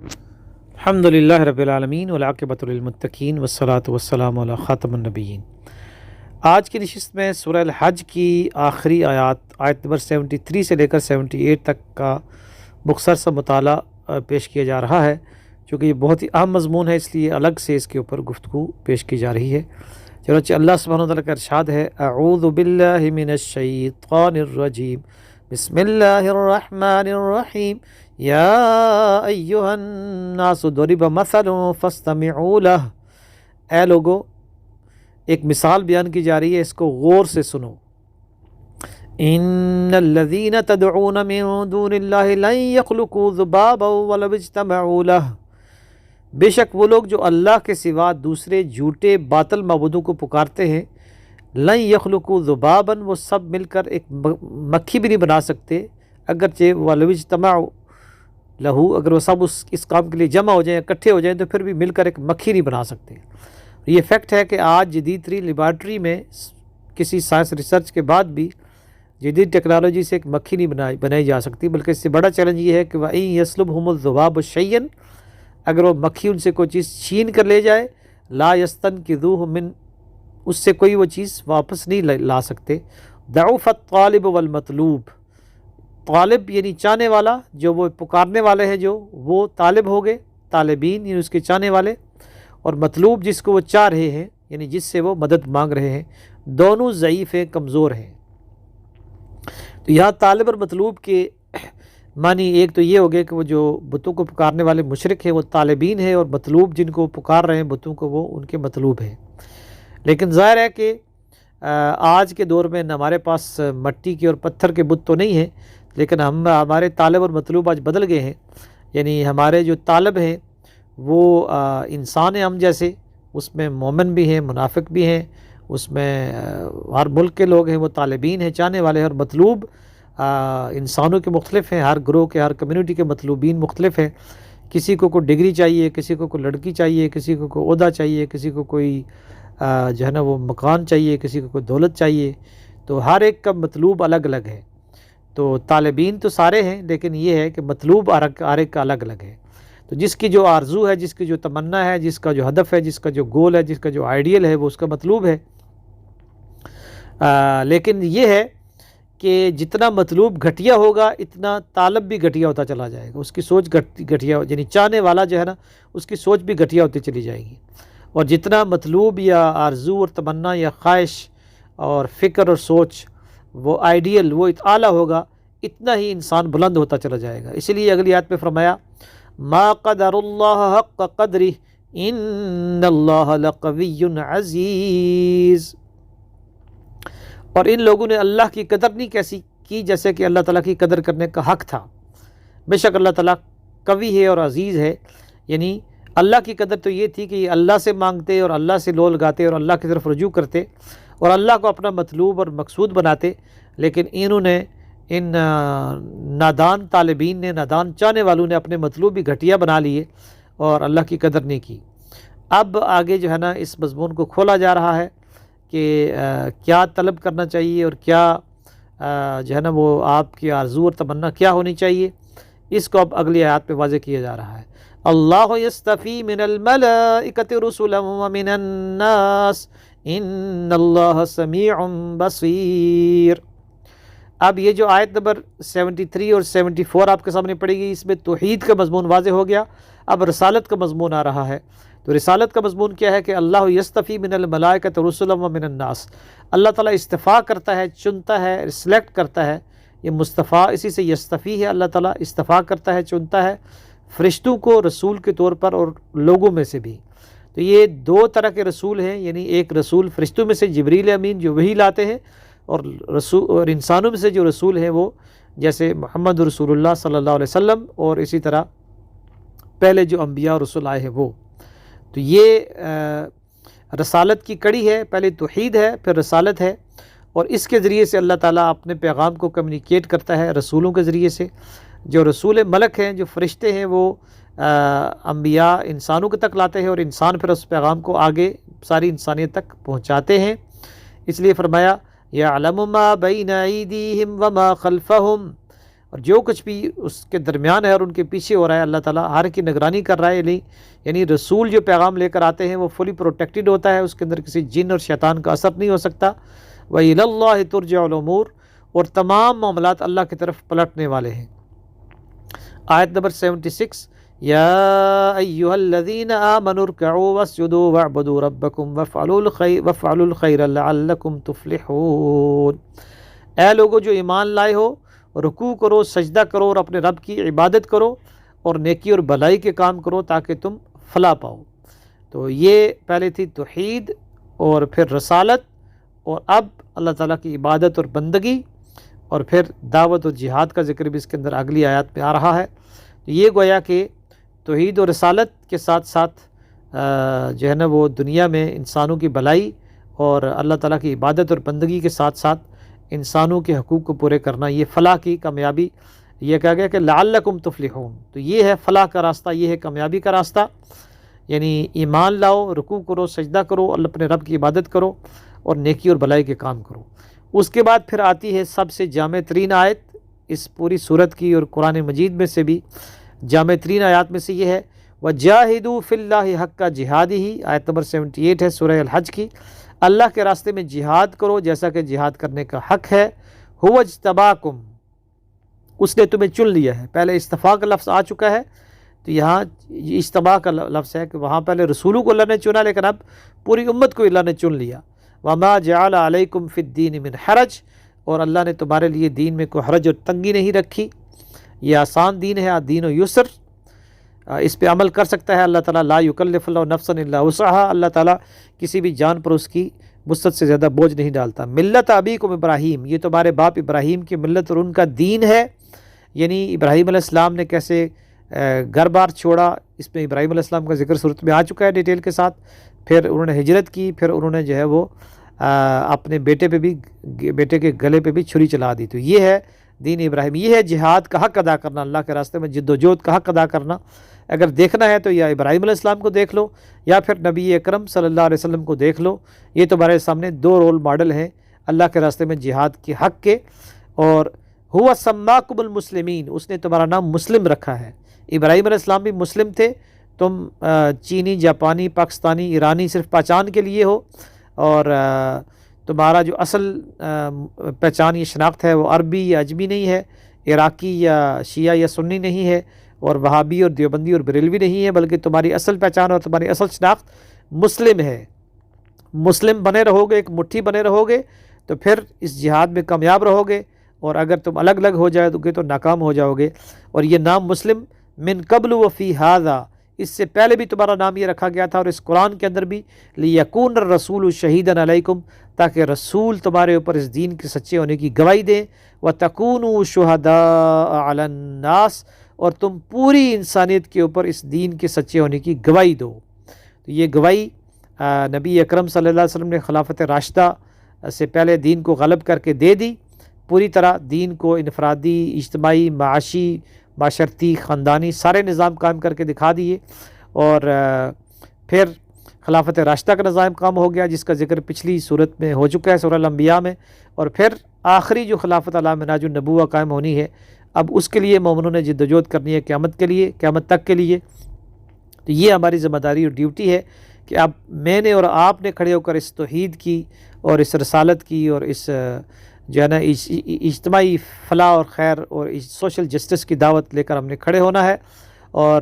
الحمدللہ رب العالمین والعاقبۃ للمتقین والصلاۃ والسلام علی خاتم النبیین۔ آج کی نشست میں سورہ الحج کی آخری آیت نمبر 73 سے لے کر 78 تک کا مختصر سا مطالعہ پیش کیا جا رہا ہے، چونکہ یہ بہت ہی اہم مضمون ہے، اس لیے الگ سے اس کے اوپر گفتگو پیش کی جا رہی ہے۔ چنانچہ اللہ سبحانہ و تعالیٰ کا ارشاد ہے، اعوذ باللہ من الشیطان الرجیم، بسم اللہ الرحمن الرحیم، یا ایہا الناس ضرب مثل فاستمعوا لہ۔ اے لوگو، ایک مثال بیان کی جا رہی ہے، اس کو غور سے سنو۔ ان الذین تدعون من دون اللہ لن یخلقوا ذبابا ولو اجتمعوا لہ۔ بے شک وہ لوگ جو اللہ کے سوا دوسرے جھوٹے باطل معبودوں کو پکارتے ہیں، لن یخلقوا ذبابا، وہ سب مل کر ایک مکھی بھی نہیں بنا سکتے، اگرچہ ولو اجتمعوا لہو، اگر وہ سب اس کام کے لیے جمع ہو جائیں، اکٹھے ہو جائیں، تو پھر بھی مل کر ایک مکھی نہیں بنا سکتے۔ یہ فیکٹ ہے کہ آج جدید ترین لیبارٹری میں کسی سائنس ریسرچ کے بعد بھی جدید ٹیکنالوجی سے ایک مکھی نہیں بنائی جا سکتی، بلکہ اس سے بڑا چیلنج یہ ہے کہ وَإِن يَسْلُبْهُمُ الذُّبَابُ شَيْئًا، اگر وہ مکھی ان سے کوئی چیز چھین کر لے جائے، لا يَسْتَنْقِذُوهُ مِنْ، اس سے کوئی وہ چیز واپس نہیں لا سکتے۔ ضعف الطالب والمطلوب، طالب یعنی چاہنے والا، جو وہ پکارنے والے ہیں، جو وہ طالب ہو گئے، طالبین یعنی اس کے چاہنے والے، اور مطلوب جس کو وہ چاہ رہے ہیں، یعنی جس سے وہ مدد مانگ رہے ہیں، دونوں ضعیف ہیں، کمزور ہیں۔ تو یہاں طالب اور مطلوب کے معنی ایک تو یہ ہو گیا کہ وہ جو بتوں کو پکارنے والے مشرک ہیں وہ طالبین ہیں، اور مطلوب جن کو پکار رہے ہیں بتوں کو، وہ ان کے مطلوب ہیں۔ لیکن ظاہر ہے کہ آج کے دور میں ہمارے پاس مٹی کے اور پتھر کے بت تو نہیں ہیں، لیکن ہمارے طالب اور مطلوب آج بدل گئے ہیں۔ یعنی ہمارے جو طالب ہیں وہ انسان ہیں ہم جیسے، اس میں مومن بھی ہیں، منافق بھی ہیں، اس میں ہر ملک کے لوگ ہیں، وہ طالبین ہیں، چاہنے والے ہیں، اور مطلوب انسانوں کے مختلف ہیں، ہر گروہ کے، ہر کمیونٹی کے مطلوبین مختلف ہیں۔ کسی کو کوئی ڈگری چاہیے، کسی کو کوئی لڑکی چاہیے، کسی کو کوئی عہدہ چاہیے، کسی کو کوئی جو ہے نا وہ مکان چاہیے، کسی کو کوئی دولت چاہیے، تو ہر ایک کا مطلوب الگ الگ ہے۔ تو طالبین تو سارے ہیں، لیکن یہ ہے کہ مطلوب ہر ایک کا الگ الگ ہے۔ تو جس کی جو آرزو ہے، جس کی جو تمنا ہے، جس کا جو ہدف ہے، جس کا جو گول ہے، جس کا جو آئیڈیل ہے، وہ اس کا مطلوب ہے۔ لیکن یہ ہے کہ جتنا مطلوب گھٹیا ہوگا، اتنا طالب بھی گھٹیا ہوتا چلا جائے گا، اس کی سوچ گھٹیا، یعنی چاہنے والا جو ہے نا، اس کی سوچ بھی گھٹیا ہوتی چلی جائے گی۔ اور جتنا مطلوب یا آرزو اور تمنا یا خواہش اور فکر اور سوچ وہ آئیڈیل، وہ اعلیٰ ہوگا، اتنا ہی انسان بلند ہوتا چلا جائے گا۔ اسی لیے اگلی آیت میں فرمایا، ما قدر اللہ حق قدرہ ان اللہ لقوی عزیز۔ اور ان لوگوں نے اللہ کی قدر نہیں کیسی کی جیسے کہ اللہ تعالیٰ کی قدر کرنے کا حق تھا۔ بے شک اللہ تعالیٰ قوی ہے اور عزیز ہے۔ یعنی اللہ کی قدر تو یہ تھی کہ یہ اللہ سے مانگتے اور اللہ سے لو لگاتے اور اللہ کی طرف رجوع کرتے اور اللہ کو اپنا مطلوب اور مقصود بناتے، لیکن انہوں نے، ان نادان طالبین نے، نادان چاہنے والوں نے اپنے مطلوب بھی گھٹیا بنا لیے اور اللہ کی قدر نہیں کی۔ اب آگے جو ہے نا اس مضمون کو کھولا جا رہا ہے کہ کیا طلب کرنا چاہیے اور کیا جو ہے نا وہ آپ کی آرزو اور تمنا کیا ہونی چاہیے، اس کو اب اگلی آیات پہ واضح کیا جا رہا ہے۔ اللہ یستفی من الملائکۃ رسلا ومن الناس ان اللہ سمیع بصیر۔ اب یہ جو آیت نمبر 73 اور 74 آپ کے سامنے پڑے گی، اس میں توحید کا مضمون واضح ہو گیا۔ اب رسالت کا مضمون آ رہا ہے۔ تو رسالت کا مضمون کیا ہے کہ اللہ یستفی من الملائکۃ رسلا ومن الناس، اللہ تعالیٰ استفاء کرتا ہے، چنتا ہے، سلیکٹ کرتا ہے۔ یہ مصطفیٰ اسی سے یستفی ہے، اللہ تعالیٰ استفاء کرتا ہے، چنتا ہے فرشتوں کو رسول کے طور پر اور لوگوں میں سے بھی۔ تو یہ دو طرح کے رسول ہیں، یعنی ایک رسول فرشتوں میں سے جبریل امین جو وحی لاتے ہیں، اور انسانوں میں سے جو رسول ہیں وہ جیسے محمد رسول اللہ صلی اللہ علیہ وسلم، اور اسی طرح پہلے جو انبیاء اور رسول آئے ہیں وہ۔ تو یہ رسالت کی کڑی ہے، پہلے توحید ہے، پھر رسالت ہے، اور اس کے ذریعے سے اللہ تعالیٰ اپنے پیغام کو کمیونیکیٹ کرتا ہے رسولوں کے ذریعے سے۔ جو رسول ملک ہیں، جو فرشتے ہیں، وہ انبیاء انسانوں کے تک لاتے ہیں، اور انسان پھر اس پیغام کو آگے ساری انسانیت تک پہنچاتے ہیں۔ اس لیے فرمایا یعلم ما بین ایدیہم وما خلفہم، اور جو کچھ بھی اس کے درمیان ہے اور ان کے پیچھے ہو رہا ہے، اللہ تعالیٰ ہر کی نگرانی کر رہا ہے. یعنی رسول جو پیغام لے کر آتے ہیں وہ فلی پروٹیکٹڈ ہوتا ہے، اس کے اندر کسی جن اور شیطان کا اثر نہیں ہو سکتا. وَإِلَى اللَّهِ تُرْجَعُ الْأُمُورُ، اور تمام معاملات اللہ کی طرف پلٹنے والے ہیں. آیت نمبر 76، یا ایھا الذین آمنوا ارکعوا واسجدوا واعبدوا ربکم وافعلوا الخیر لعلکم تفلحون. اے لوگوں جو ایمان لائے ہو، رکوع کرو، سجدہ کرو اور اپنے رب کی عبادت کرو اور نیکی اور بھلائی کے کام کرو تاکہ تم فلاح پاؤ. تو یہ پہلے تھی توحید اور پھر رسالت، اور اب اللہ تعالیٰ کی عبادت اور بندگی، اور پھر دعوت اور جہاد کا ذکر بھی اس کے اندر اگلی آیات میں آ رہا ہے. یہ گویا کہ توحید اور رسالت کے ساتھ ساتھ جو ہے نا وہ دنیا میں انسانوں کی بھلائی اور اللہ تعالیٰ کی عبادت اور بندگی کے ساتھ ساتھ انسانوں کے حقوق کو پورے کرنا، یہ فلاح کی کامیابی. یہ کہا گیا کہ لعلکم تفلحون، تو یہ ہے فلاح کا راستہ، یہ ہے کامیابی کا راستہ. یعنی ایمان لاؤ، رکوع کرو، سجدہ کرو، اللہ اپنے رب کی عبادت کرو اور نیکی اور بھلائی کے کام کرو. اس کے بعد پھر آتی ہے سب سے جامع ترین آیت اس پوری سورت کی، اور قرآن مجید میں سے بھی جامع ترین آیات میں سے یہ ہے وَجَاهِدُوا فِي اللَّهِ حَقَّ جِهَادِهِ. آیت نمبر 78 ہے سورہ الحج کی. اللہ کے راستے میں جہاد کرو جیسا کہ جہاد کرنے کا حق ہے. هُوَ اجْتَبَاكُمْ، اس نے تمہیں چن لیا ہے. پہلے استفاء کا لفظ آ چکا ہے، تو یہاں اجتباء کا لفظ ہے کہ وہاں پہلے رسولوں کو اللہ نے چنا، لیکن اب پوری امت کو اللہ نے چن لیا. وَمَا جَعَلَ عَلَيْكُمْ فِي الدِّينِ مِنْ حَرَجٍ، اور اللہ نے تمہارے لیے دین میں کوئی حرج اور تنگی نہیں رکھی. یہ آسان دین ہے، دین و یسر، اس پہ عمل کر سکتا ہے اللہ تعالیٰ. لا یکلف اللہ نفسا الا وسعها، اللہ تعالیٰ کسی بھی جان پر اس کی وسعت سے زیادہ بوجھ نہیں ڈالتا. ملت ابیکم ابراہیم، یہ تمہارے باپ ابراہیم کی ملت اور ان کا دین ہے. یعنی ابراہیم علیہ السلام نے کیسے گھر بار چھوڑا، اس میں ابراہیم علیہ السلام کا ذکر صورت میں آ چکا ہے ڈیٹیل کے ساتھ. پھر انہوں نے ہجرت کی، پھر انہوں نے جو ہے وہ اپنے بیٹے کے گلے پہ بھی چھری چلا دی. تو یہ ہے دین ابراہیم، یہ ہے جہاد کا حق ادا کرنا، اللہ کے راستے میں جد و جہد کا حق ادا کرنا. اگر دیکھنا ہے تو یا ابراہیم علیہ السلام کو دیکھ لو یا پھر نبی اکرم صلی اللہ علیہ وسلم کو دیکھ لو. یہ تمہارے سامنے دو رول ماڈل ہیں اللہ کے راستے میں جہاد کے حق کے. اور ہوا سماکم المسلمین، اس نے تمہارا نام مسلم رکھا ہے. ابراہیم علیہ السلام بھی مسلم تھے، تم چینی، جاپانی، پاکستانی، ایرانی صرف پہچان کے لیے ہو، اور تمہارا جو اصل پہچان یہ شناخت ہے وہ عربی یا عجمی نہیں ہے، عراقی یا شیعہ یا سنی نہیں ہے، اور وہابی اور دیوبندی اور بریلوی نہیں ہے، بلکہ تمہاری اصل پہچان اور تمہاری اصل شناخت مسلم ہے. مسلم بنے رہو گے، ایک مٹھی بنے رہو گے تو پھر اس جہاد میں کامیاب رہو گے. اور اگر تم الگ الگ ہو جاؤ گے تو ناکام ہو جاؤ گے. اور یہ نام مسلم من قبل وفی ھذا، اس سے پہلے بھی تمہارا نام یہ رکھا گیا تھا، اور اس قرآن کے اندر بھی لیکون الرسول شہیدا علیکم، تاکہ رسول تمہارے اوپر اس دین کے سچے ہونے کی گواہی دیں. وتکونوا شہداء علی الناس، اور تم پوری انسانیت کے اوپر اس دین کے سچے ہونے کی گواہی دو. تو یہ گواہی نبی اکرم صلی اللہ علیہ وسلم نے خلافت راشدہ سے پہلے دین کو غلب کر کے دے دی. پوری طرح دین کو انفرادی، اجتماعی، معاشی، معاشرتی، خاندانی سارے نظام قائم کر کے دکھا دیے. اور پھر خلافت راشدہ کا نظام قائم ہو گیا، جس کا ذکر پچھلی صورت میں ہو چکا ہے سورہ الانبیاء میں. اور پھر آخری جو خلافت علی منہاج النبوہ قائم ہونی ہے، اب اس کے لیے مومنوں نے جد و جہد کرنی ہے قیامت کے لیے، قیامت تک کے لیے. تو یہ ہماری ذمہ داری اور ڈیوٹی ہے کہ اب میں نے اور آپ نے کھڑے ہو کر اس توحید کی اور اس رسالت کی اور اس جو ہے نا اجتماعی فلاح اور خیر اور سوشل جسٹس کی دعوت لے کر ہم نے کھڑے ہونا ہے. اور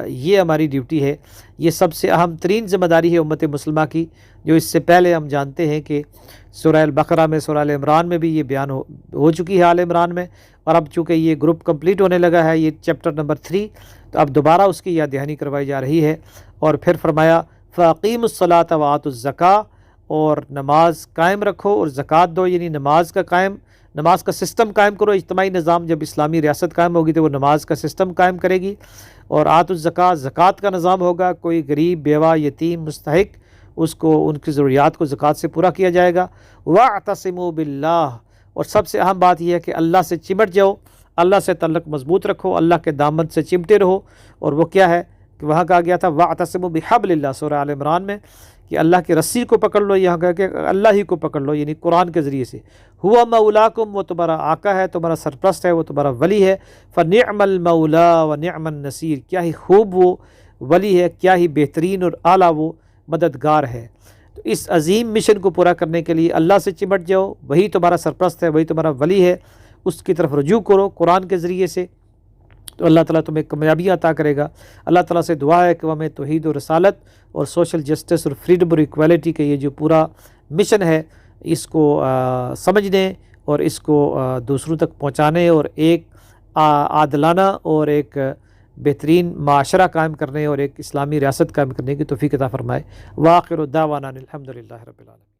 یہ ہماری ڈیوٹی ہے. یہ سب سے اہم ترین ذمہ داری ہے امت مسلمہ کی، جو اس سے پہلے ہم جانتے ہیں کہ سورہ البقرہ میں، سورہ آل عمران میں بھی یہ بیان ہو چکی ہے، آل عمران میں. اور اب چونکہ یہ گروپ کمپلیٹ ہونے لگا ہے، یہ چیپٹر نمبر 3، تو اب دوبارہ اس کی یاد دہانی کروائی جا رہی ہے. اور پھر فرمایا فَأَقِيمُوا الصَّلَاةَ وَآتُوا الزَّكَاةَ، اور نماز قائم رکھو اور زکوٰۃ دو. یعنی نماز کا سسٹم قائم کرو. اجتماعی نظام، جب اسلامی ریاست قائم ہوگی تو وہ نماز کا سسٹم قائم کرے گی. اور آتوا الزکاۃ، زکوٰۃ کا نظام ہوگا. کوئی غریب، بیوہ، یتیم، مستحق، اس کو ان کی ضروریات کو زکوٰۃ سے پورا کیا جائے گا. وَاعْتَصِمُوا بِاللَّهِ، اور سب سے اہم بات یہ ہے کہ اللہ سے چمٹ جاؤ، اللہ سے تعلق مضبوط رکھو، اللہ کے دامن سے چمٹے رہو. اور وہ کیا ہے کہ وہاں کہا گیا تھا وَاعْتَصِمُوا بِحَبْلِ اللَّهِ، سورہ آل عمران میں، کہ اللہ کی رسی کو پکڑ لو، یہاں کہا کہ اللہ ہی کو پکڑ لو، یعنی قرآن کے ذریعے سے۔ ہوا مولاکم، وہ تمہارا آقا ہے، تمہارا سرپرست ہے، وہ تمہارا ولی ہے۔ فنعم المولا و نعم النصیر، کیا ہی خوب وہ ولی ہے، کیا ہی بہترین اور اعلیٰ وہ مددگار ہے۔ تو اس عظیم مشن کو پورا کرنے کے لیے اللہ سے چمٹ جاؤ، وہی تمہارا سرپرست ہے، وہی تمہارا ولی ہے، اس کی طرف رجوع کرو قرآن کے ذریعے سے، تو اللہ تعالیٰ تمہیں کامیابی عطا کرے گا۔ اللہ تعالیٰ سے دعا ہے کہ وہ ہمیں توحید و رسالت اور سوشل جسٹس اور فریڈم اور ایکویلٹی کا یہ جو پورا مشن ہے اس کو سمجھنے اور اس کو دوسروں تک پہنچانے اور ایک عادلانہ اور ایک بہترین معاشرہ قائم کرنے اور ایک اسلامی ریاست قائم کرنے کی توفیق عطا فرمائے۔ وآخر دعوانا الحمدللہ رب العالمین۔